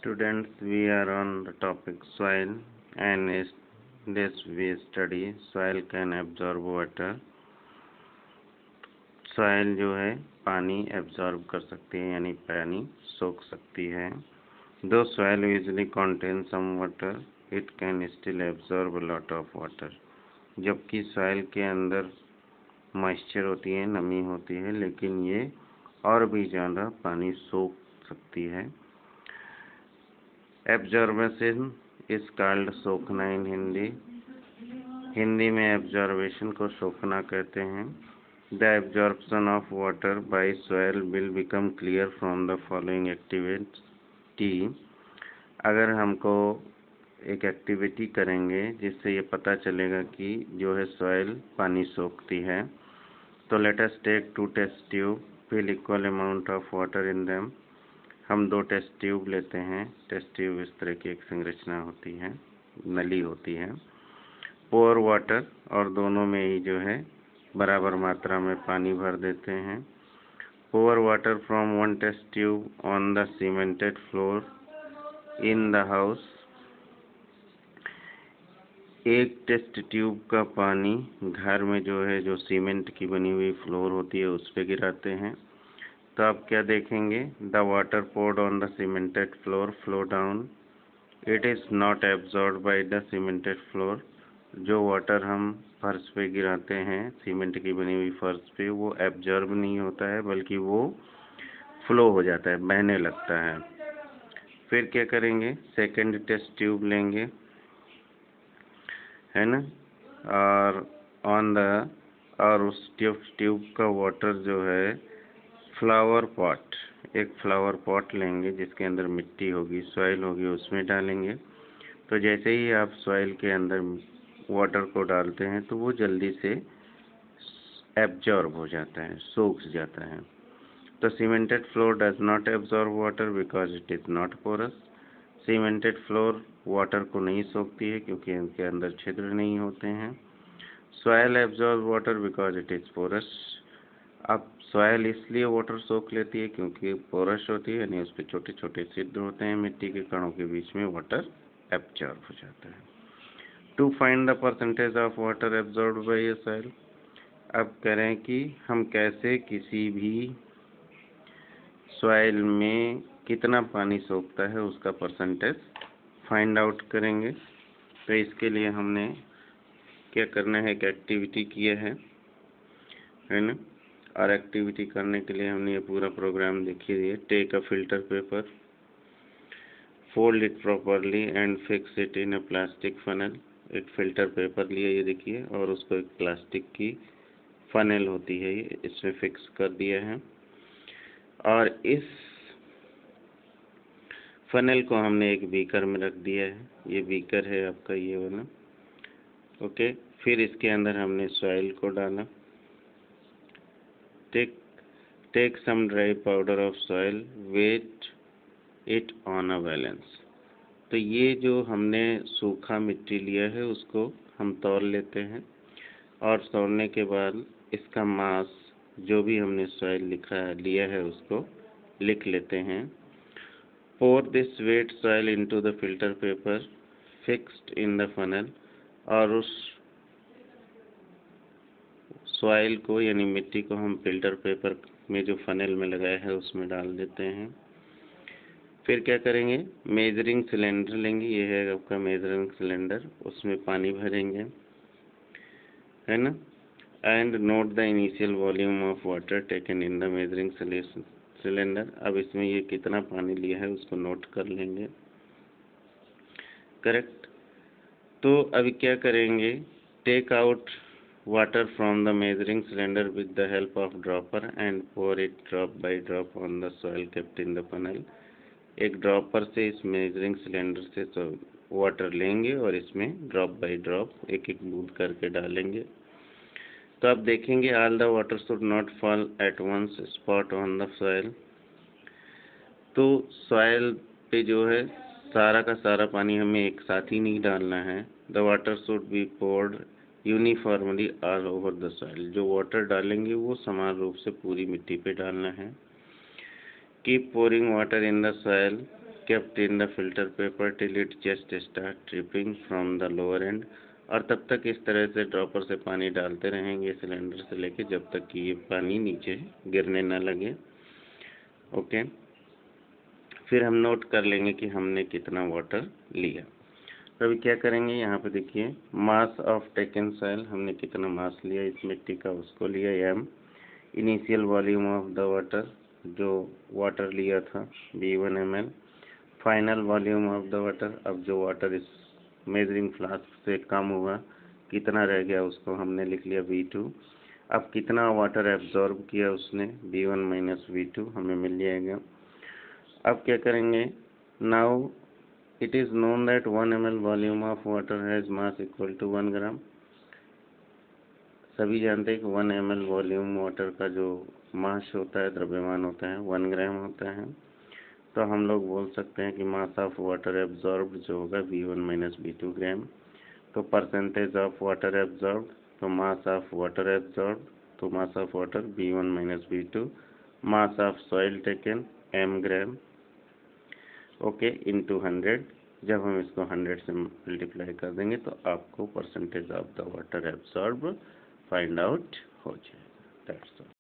Students, we are on the topic soil, and in this we study soil can absorb water. Soil जो है पानी absorb कर सकती है, यानी पानी सोख सकती है. Though soil usually contains some water, it can still absorb a lot of water. जबकि soil के अंदर मॉइस्चर होती है, नमी होती है, लेकिन ये और भी ज़्यादा पानी सोख सकती है. एब्जॉर्बेशन इज कॉल्ड सोखना इन हिंदी में एब्जॉर्बेशन को सोखना कहते हैं. The absorption of water bye soil will become clear from the following activity. अगर हमको एक एक्टिविटी करेंगे जिससे ये पता चलेगा कि जो है सॉइल पानी सोखती है. तो let us take 2 test tube, fill equal amount of water in them. हम 2 टेस्ट ट्यूब लेते हैं. टेस्ट ट्यूब इस तरह की एक संरचना होती है, नली होती है. पोर वाटर, और दोनों में ही जो है बराबर मात्रा में पानी भर देते हैं. Pour water from 1 test tube on the cemented floor in the house. एक टेस्ट ट्यूब का पानी घर में जो है, जो सीमेंट की बनी हुई फ्लोर होती है, उस पर गिराते हैं. तो आप क्या देखेंगे? The water poured on the cemented floor flow down. It is not absorb by the cemented floor. जो वाटर हम फर्श पे गिराते हैं, सीमेंट की बनी हुई फर्श पे, वो एब्जॉर्ब नहीं होता है, बल्कि वो फ्लो हो जाता है, बहने लगता है. फिर क्या करेंगे? सेकेंड टेस्ट ट्यूब लेंगे, है ना, और उस ट्यूब का वाटर जो है फ्लावर पॉट, एक फ्लावर पॉट लेंगे जिसके अंदर मिट्टी होगी, सॉइल होगी, उसमें डालेंगे. तो जैसे ही आप सॉइल के अंदर वाटर को डालते हैं तो वो जल्दी से एब्जॉर्ब हो जाता है, सोख जाता है. तो cemented floor does not absorb water because it is not porous. Cemented floor water को नहीं सोखती है क्योंकि इनके अंदर छिद्र नहीं होते हैं. Soil absorb water because it is porous. अब सॉइल इसलिए वाटर सोख लेती है क्योंकि पोरस होती है, यानी उस पर छोटे छोटे छिद्र होते हैं, मिट्टी के कणों के बीच में वाटर एब्जॉर्ब हो जाता है. To find the percentage of water absorb by a soil. अब कह रहे हैं कि हम कैसे किसी भी सॉइल में कितना पानी सोखता है उसका परसेंटेज फाइंड आउट करेंगे. तो इसके लिए हमने क्या करना है, एक एक्टिविटी किया है ना. और एक्टिविटी करने के लिए हमने ये पूरा प्रोग्राम देखी है. Take a filter paper, fold it properly and fix it in a plastic funnel. एक फिल्टर पेपर लिया, ये देखिए, और उसको एक प्लास्टिक की फनल होती है, ये इसमें फिक्स कर दिया है. और इस फनल को हमने एक बीकर में रख दिया है. ये बीकर है आपका, ये वाला. ओके. फिर इसके अंदर हमने सॉइल को डाला. Take some dry powder of soil, weigh it on a balance. तो ये जो हमने सूखा मिट्टी लिया है उसको हम तौल लेते हैं, और तौलने के बाद इसका मास, जो भी हमने सॉइल लिया है उसको लिख लेते हैं. Pour this wet soil into the filter paper fixed in the funnel. और उस सॉइल को, यानी मिट्टी को, हम फिल्टर पेपर में जो फनल में लगाया है उसमें डाल देते हैं. फिर क्या करेंगे? मेजरिंग सिलेंडर लेंगे, ये है आपका मेजरिंग सिलेंडर, उसमें पानी भरेंगे, है ना. And note the initial volume of water taken in the measuring cylinder. अब इसमें ये कितना पानी लिया है उसको नोट कर लेंगे. करेक्ट. तो अभी क्या करेंगे? Take out water from the measuring cylinder with the help of dropper and pour it drop by drop on the soil kept in the funnel. एक ड्रॉपर से इस मेजरिंग सिलेंडर से तो वाटर लेंगे और इसमें ड्रॉप बाय ड्रॉप एक एक बूंद करके डालेंगे. तो आप देखेंगे all the water should not fall at once spot on the soil. तो सॉइल पे जो है सारा का सारा पानी हमें एक साथ ही नहीं डालना है. The water should be poured uniformly all over the soil. जो वाटर डालेंगे वो समान रूप से पूरी मिट्टी पे डालना है. Keep pouring water in the soil kept in the filter paper till it just start dripping from the lower end। और तब तक इस तरह से ड्रॉपर से पानी डालते रहेंगे सिलेंडर से लेके जब तक कि ये पानी नीचे गिरने ना लगे। ओके, फिर हम नोट कर लेंगे कि हमने कितना वाटर लिया। तो अभी क्या करेंगे, यहाँ पे देखिए मास ऑफ टेकन सॉइल, हमने कितना मास लिया इस मिट्टी का उसको लिया m। Initial volume of the water, जो वाटर लिया था V1 ml। Final volume of the water, अब जो वाटर इस मेजरिंग फ्लास्क से कम हुआ कितना रह गया उसको हमने लिख लिया V2। अब कितना वाटर एब्जॉर्ब किया उसने V1 माइनस V2 हमें मिल जाएगा। अब क्या करेंगे, now it is known that 1 ml volume of water has mass equal to 1 gram. सभी जानते हैं कि 1 ml वॉल्यूम वाटर का जो मास होता है, द्रव्यमान होता है, 1 ग्राम होता है। तो हम लोग बोल सकते हैं कि मास ऑफ वाटर एब्जॉर्ब्ड जो होगा V1 माइनस V2 ग्राम। तो परसेंटेज ऑफ वाटर एब्जॉर्ब्ड, तो मास ऑफ वाटर एब्जॉर्ब्ड, तो mass of water V1 minus V2। Mass of soil taken m gram, okay, into 100। जब हम इसको 100 से मल्टीप्लाई कर देंगे तो आपको percentage of the water absorb find out हो जाएगा। That's all.